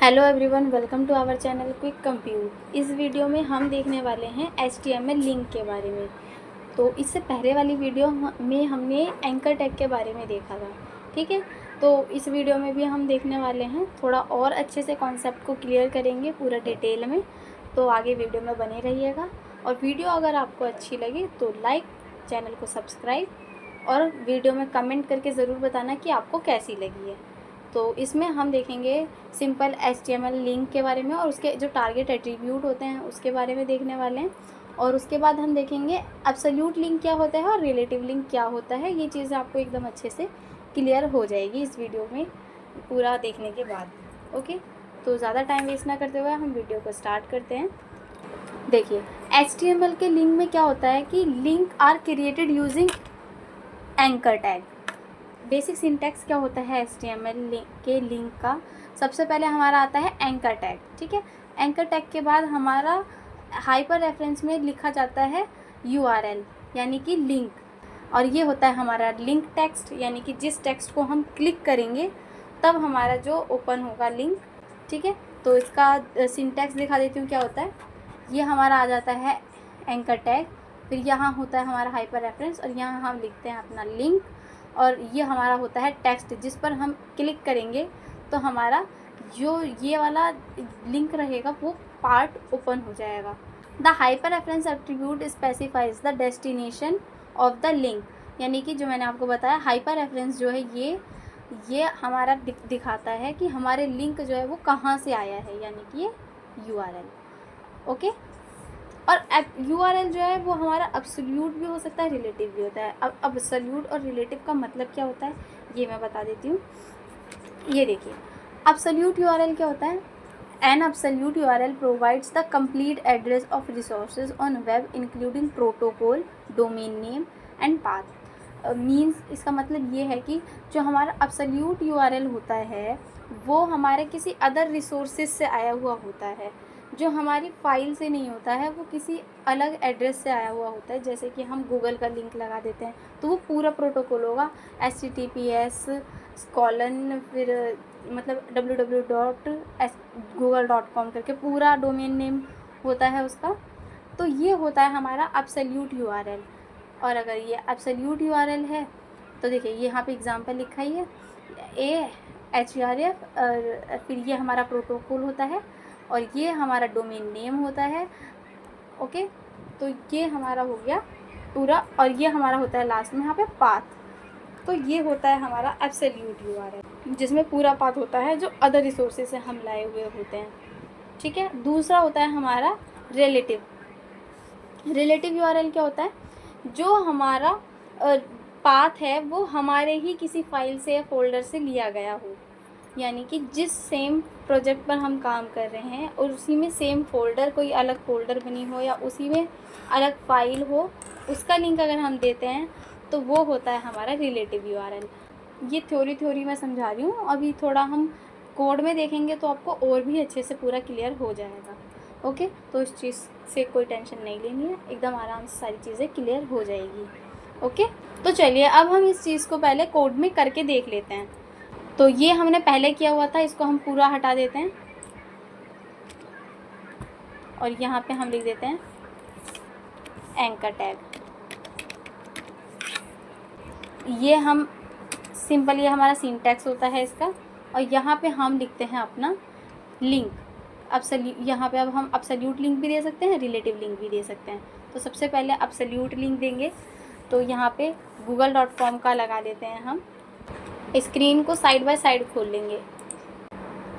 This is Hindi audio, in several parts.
Hello everyone, welcome to our channel quick compute. इस वीडियो में हम देखने वाले हैं HTML लिंक के बारे में। तो इससे पहले वाली वीडियो में हमने एंकर टैग के बारे में देखा था, ठीक है। तो इस वीडियो में भी हम देखने वाले हैं, थोड़ा और अच्छे से कॉन्सेप्ट को क्लियर करेंगे पूरा डिटेल में। तो आगे वीडियो में बने रहिएगा। और वीडियो अगर आपको अच्छी लगे तो लाइक, चैनल को सब्सक्राइब और वीडियो में कमेंट करके ज़रूर बताना कि आपको कैसी लगी है। तो इसमें हम देखेंगे सिंपल HTML लिंक के बारे में और उसके जो टारगेट एट्रीब्यूट होते हैं उसके बारे में देखने वाले हैं। और उसके बाद हम देखेंगे एब्सोल्यूट लिंक क्या होता है और रिलेटिव लिंक क्या होता है। ये चीज़ें आपको एकदम अच्छे से क्लियर हो जाएगी इस वीडियो में पूरा देखने के बाद। ओके, तो ज़्यादा टाइम वेस्ट ना करते हुए हम वीडियो को स्टार्ट करते हैं। देखिए, HTML के लिंक में क्या होता है कि link are created using anchor tag. Basic syntax क्या होता है HTML के लिंक का। सबसे पहले हमारा आता है एंकर टैग, ठीक है। एंकर टैग के बाद हमारा हाइपर रेफरेंस में लिखा जाता है URL यानी कि लिंक, और ये होता है हमारा लिंक टेक्स्ट, यानी कि जिस टेक्स्ट को हम क्लिक करेंगे तब हमारा जो ओपन होगा लिंक, ठीक है। तो इसका सिंटैक्स दिखा देती हूँ क्या होता है। ये हमारा आ जाता है एंकर टैग, फिर यहाँ होता है हमारा हाइपर रेफरेंस और यहाँ हम लिखते हैं अपना लिंक, और ये हमारा होता है टेक्स्ट जिस पर हम क्लिक करेंगे तो हमारा जो ये वाला लिंक रहेगा वो पार्ट ओपन हो जाएगा। The hyper reference attribute specifies the destination of the link, यानी कि जो मैंने आपको बताया हाइपर रेफरेंस जो है ये हमारा दिखाता है कि हमारे लिंक जो है वो कहाँ से आया है, यानी कि ये URL। ओके, और URL जो है वो हमारा अब्सोल्यूट भी हो सकता है, रिलेटिव भी होता है। अब अब्सोल्यूट और रिलेटिव का मतलब क्या होता है ये मैं बता देती हूँ। ये देखिए, अब्सोल्यूट URL क्या होता है। An absolute URL provides the complete address of resources on web including protocol, domain name and path. Means इसका मतलब ये है कि जो हमारा अब्सोल्यूट URL होता है वो हमारे किसी अदर रिसोर्सेज से आया हुआ होता है, जो हमारी फाइल से नहीं होता है, वो किसी अलग एड्रेस से आया हुआ होता है। जैसे कि हम गूगल का लिंक लगा देते हैं तो वो पूरा प्रोटोकॉल होगा HTTPS कॉलन फिर मतलब www.google.com करके पूरा डोमेन नेम होता है उसका। तो ये होता है हमारा अब्सोल्यूट URL। और अगर ये अब्सोल्यूट URL है तो देखिए यहाँ पे एग्जांपल लिखा ही है AHRF, और फिर ये हमारा प्रोटोकॉल होता है और ये हमारा डोमेन नेम होता है। ओके, तो ये हमारा हो गया पूरा, और ये हमारा होता है लास्ट में यहाँ पे पाथ। तो ये होता है हमारा एब्सोल्यूट URL जिसमें पूरा पाथ होता है जो अदर रिसोर्सेज से हम लाए हुए होते हैं, ठीक है। दूसरा होता है हमारा रिलेटिव। रिलेटिव URL क्या होता है, जो हमारा पाथ है वो हमारे ही किसी फाइल से या फोल्डर से लिया गया हो, यानी कि जिस सेम प्रोजेक्ट पर हम काम कर रहे हैं और उसी में सेम फोल्डर, कोई अलग फोल्डर बनी हो या उसी में अलग फाइल हो, उसका लिंक अगर हम देते हैं तो वो होता है हमारा रिलेटिव URL। ये थ्योरी मैं समझा रही हूँ, अभी थोड़ा हम कोड में देखेंगे तो आपको और भी अच्छे से पूरा क्लियर हो जाएगा। ओके, तो इस चीज़ से कोई टेंशन नहीं लेनी है, एकदम आराम से सारी चीज़ें क्लियर हो जाएगी। ओके, तो चलिए अब हम इस चीज़ को पहले कोड में करके देख लेते हैं। तो ये हमने पहले किया हुआ था, इसको हम पूरा हटा देते हैं और यहाँ पे हम लिख देते हैं एंकर टैग। ये हम सिंपल, ये हमारा सिंटैक्स होता है इसका, और यहाँ पे हम लिखते हैं अपना लिंक। यहाँ पे अब हम अब्सोल्यूट लिंक भी दे सकते हैं, रिलेटिव लिंक भी दे सकते हैं। तो सबसे पहले अब्सोल्यूट लिंक देंगे, तो यहाँ पे google.com का लगा देते हैं हम। स्क्रीन को साइड बाय साइड खोल लेंगे,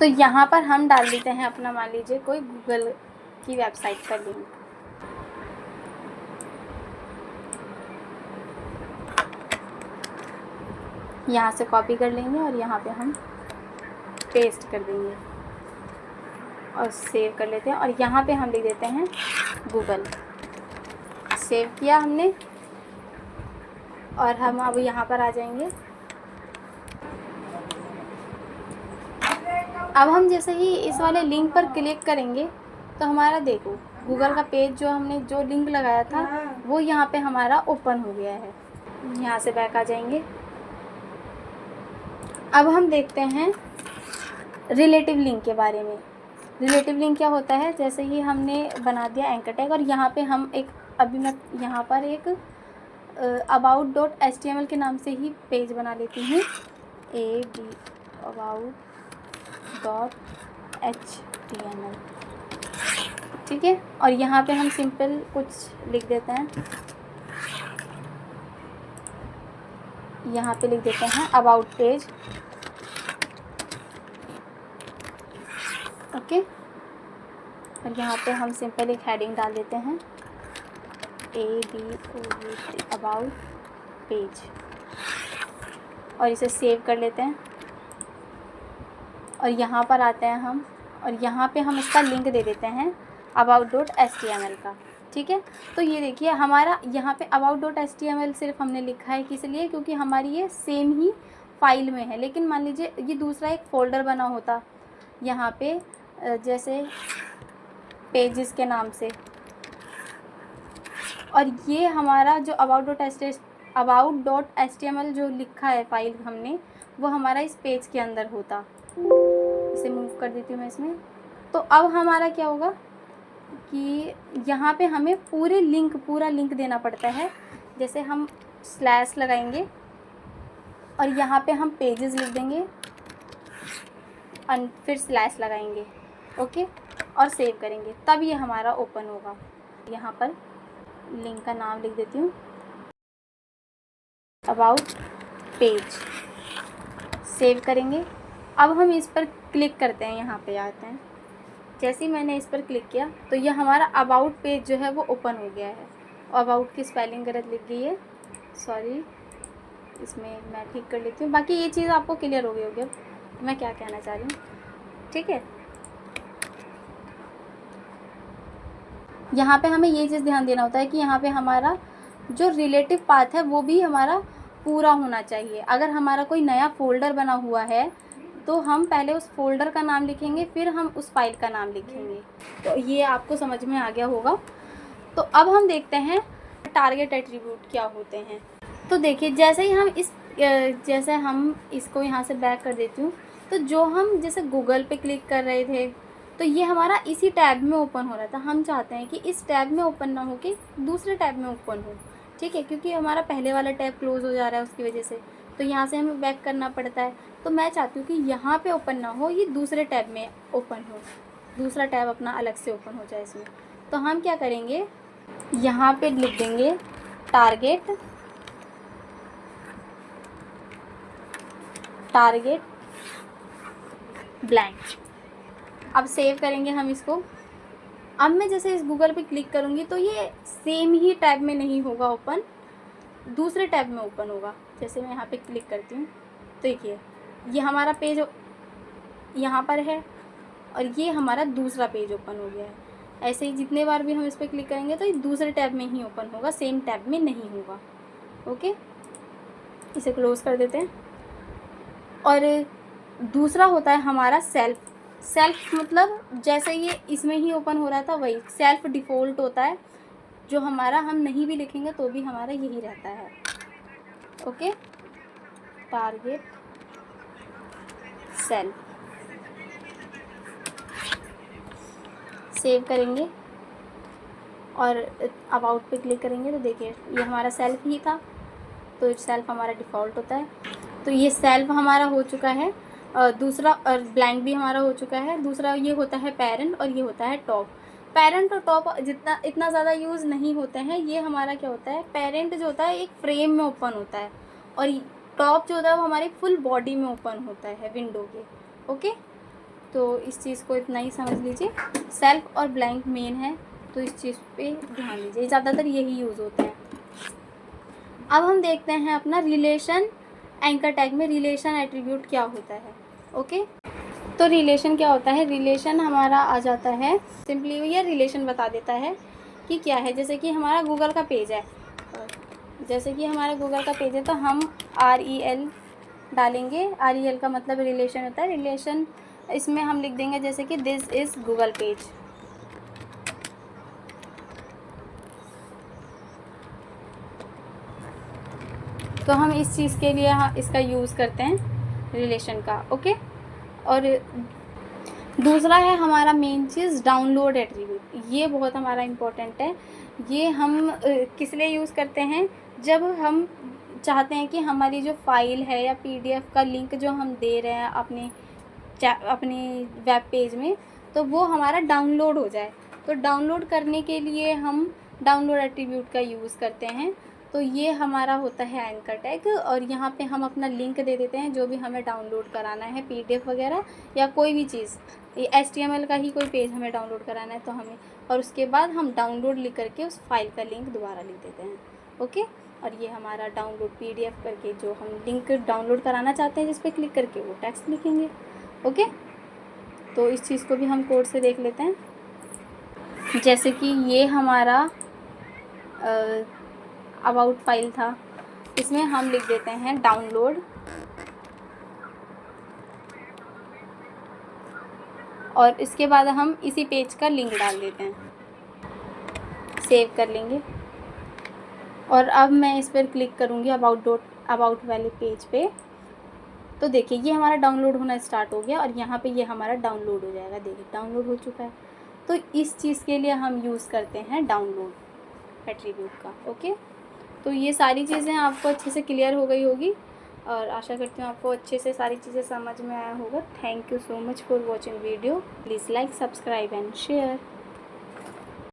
तो यहाँ पर हम डाल देते हैं अपना, मान लीजिए कोई गूगल की वेबसाइट का लिंक। यहाँ से कॉपी कर लेंगे और यहाँ पे हम पेस्ट कर देंगे और सेव कर लेते हैं, और यहाँ पे हम लिख देते हैं गूगल। सेव किया हमने, और हम अब यहाँ पर आ जाएंगे। अब हम जैसे ही इस वाले लिंक पर क्लिक करेंगे तो हमारा देखो गूगल का पेज, जो हमने जो लिंक लगाया था वो यहाँ पे हमारा ओपन हो गया है। यहाँ से बैक आ जाएंगे। अब हम देखते हैं रिलेटिव लिंक के बारे में। रिलेटिव लिंक क्या होता है, जैसे ही हमने बना दिया एंकर टैग और यहाँ पे हम एक, अभी मैं यहाँ पर एक about.html के नाम से ही पेज बना लेती हूँ, about.html, ठीक है। और यहाँ पे हम सिंपल कुछ लिख देते हैं, यहाँ पे लिख देते हैं अबाउट पेज, ओके। और यहाँ पे हम सिंपल एक हेडिंग डाल देते हैं, अबाउट पेज, और इसे सेव कर लेते हैं। और यहाँ पर आते हैं हम, और यहाँ पे हम इसका लिंक दे देते हैं about.html का, ठीक है। तो ये देखिए हमारा यहाँ पे about.html सिर्फ हमने लिखा है, किस लिए, क्योंकि हमारी ये सेम ही फाइल में है। लेकिन मान लीजिए ये दूसरा एक फ़ोल्डर बना होता यहाँ पे, जैसे पेजेस के नाम से, और ये हमारा जो about.html जो लिखा है फाइल हमने, वो हमारा इस पेज के अंदर होता। इसे मूव कर देती हूँ मैं इसमें। तो अब हमारा क्या होगा कि यहाँ पे हमें पूरा लिंक देना पड़ता है। जैसे हम स्लैश लगाएंगे और यहाँ पे हम पेजेस लिख देंगे, फिर स्लैश लगाएंगे, ओके, और सेव करेंगे, तब ये हमारा ओपन होगा। यहाँ पर लिंक का नाम लिख देती हूँ, अबाउट पेज, सेव करेंगे। अब हम इस पर क्लिक करते हैं, यहाँ पे आते हैं। जैसे ही मैंने इस पर क्लिक किया तो ये हमारा अबाउट पेज जो है वो ओपन हो गया है। अबाउट की स्पेलिंग गलत लिख गई है, सॉरी, इसमें मैं ठीक कर लेती हूँ। बाकी ये चीज़ आपको क्लियर हो गई होगी अब मैं क्या कहना चाह रही हूँ, ठीक है। यहाँ पे हमें ये चीज़ ध्यान देना होता है कि यहाँ पे हमारा जो रिलेटिव पाथ है वो भी हमारा पूरा होना चाहिए। अगर हमारा कोई नया फ़ोल्डर बना हुआ है तो हम पहले उस फोल्डर का नाम लिखेंगे, फिर हम उस फाइल का नाम लिखेंगे। तो ये आपको समझ में आ गया होगा। तो अब हम देखते हैं टारगेट एट्रीब्यूट क्या होते हैं। तो देखिए जैसे ही हम जैसे हम इसको यहाँ से बैक कर देती हूँ, तो जो हम जैसे गूगल पे क्लिक कर रहे थे तो ये हमारा इसी टैब में ओपन हो रहा था। हम चाहते हैं कि इस टैब में ओपन ना हो के दूसरे टैब में ओपन हो, ठीक है, क्योंकि हमारा पहले वाला टैब क्लोज़ हो जा रहा है उसकी वजह से, तो यहाँ से हमें बैक करना पड़ता है। तो मैं चाहती हूँ कि यहाँ पे ओपन ना हो, ये दूसरे टैब में ओपन हो, दूसरा टैब अपना अलग से ओपन हो जाए इसमें। तो हम क्या करेंगे, यहाँ पे लिख देंगे टारगेट ब्लैंक। अब सेव करेंगे हम इसको। अब मैं जैसे इस गूगल पे क्लिक करूँगी तो ये सेम ही टैब में नहीं होगा ओपन, दूसरे टैब में ओपन होगा। जैसे मैं यहाँ पे क्लिक करती हूँ तो देखिए ये हमारा पेज यहाँ पर है और ये हमारा दूसरा पेज ओपन हो गया है। ऐसे ही जितने बार भी हम इस पर क्लिक करेंगे तो ये दूसरे टैब में ही ओपन होगा, सेम टैब में नहीं होगा, ओके। इसे क्लोज़ कर देते हैं। और दूसरा होता है हमारा सेल्फ मतलब जैसे ये इसमें ही ओपन हो रहा था वही सेल्फ डिफ़ॉल्ट होता है, जो हमारा हम नहीं भी लिखेंगे तो भी हमारा यही रहता है, ओके। टारगेट सेल्फ, सेव करेंगे और अबाउट पे क्लिक करेंगे तो देखिए ये हमारा सेल्फ ही था, तो सेल्फ हमारा डिफ़ॉल्ट होता है। तो ये सेल्फ हमारा हो चुका है। दूसरा और ब्लैंक भी हमारा हो चुका है। दूसरा ये होता है पेरेंट और ये होता है टॉप। पेरेंट और टॉप इतना ज़्यादा यूज़ नहीं होते हैं। ये हमारा क्या होता है, पेरेंट जो होता है एक फ्रेम में ओपन होता है और टॉप जो होता है वो हमारी फुल बॉडी में ओपन होता है विंडो के, ओके। तो इस चीज़ को इतना ही समझ लीजिए। सेल्फ और ब्लैंक मेन है तो इस चीज़ पे ध्यान दीजिए, ज़्यादातर यही यूज़ होते हैं। अब हम देखते हैं अपना रिलेशन। एंकर टैग में रिलेशन एट्रीब्यूट क्या होता है, ओके। तो रिलेशन क्या होता है, रिलेशन हमारा आ जाता है सिंपली ये रिलेशन बता देता है कि क्या है। जैसे कि हमारा गूगल का पेज है, तो हम REL डालेंगे। REL का मतलब रिलेशन होता है। रिलेशन इसमें हम लिख देंगे जैसे कि दिस इज़ गूगल पेज, तो हम इस चीज़ के लिए इसका यूज़ करते हैं रिलेशन का, ओके। और दूसरा है हमारा मेन चीज़ डाउनलोड एट्रीब्यूट। ये बहुत हमारा इम्पोर्टेंट है। ये हम किस लिए यूज़ करते हैं, जब हम चाहते हैं कि हमारी जो फाइल है या पीडीएफ का लिंक जो हम दे रहे हैं अपने वेब पेज में, तो वो हमारा डाउनलोड हो जाए। तो डाउनलोड करने के लिए हम डाउनलोड एट्रीब्यूट का यूज़ करते हैं। तो ये हमारा होता है एंकर टैग, और यहाँ पे हम अपना लिंक दे देते हैं जो भी हमें डाउनलोड कराना है, पीडीएफ वगैरह या कोई भी चीज़, ये HTML का ही कोई पेज हमें डाउनलोड कराना है तो हमें, और उसके बाद हम डाउनलोड लिख करके उस फाइल का लिंक दोबारा लिख देते हैं। ओके, और ये हमारा डाउनलोड PDF करके जो हम लिंक डाउनलोड कराना चाहते हैं जिस पर क्लिक करके वो टेक्स्ट लिखेंगे। ओके, तो इस चीज़ को भी हम कोड से देख लेते हैं। जैसे कि ये हमारा अबाउट फाइल था, इसमें हम लिख देते हैं डाउनलोड, और इसके बाद हम इसी पेज का लिंक डाल देते हैं, सेव कर लेंगे। और अब मैं इस पर क्लिक करूँगी अबाउट वाले पेज पे, तो देखिए ये हमारा डाउनलोड होना स्टार्ट हो गया, और यहाँ पे ये हमारा डाउनलोड हो जाएगा। देखिए डाउनलोड हो चुका है। तो इस चीज़ के लिए हम यूज़ करते हैं डाउनलोड एट्रीब्यूट का। ओके, तो ये सारी चीज़ें आपको अच्छे से क्लियर हो गई होगी, और आशा करती हूँ आपको अच्छे से सारी चीज़ें समझ में आया होगा। Thank you so much for watching video. Please like, subscribe and share.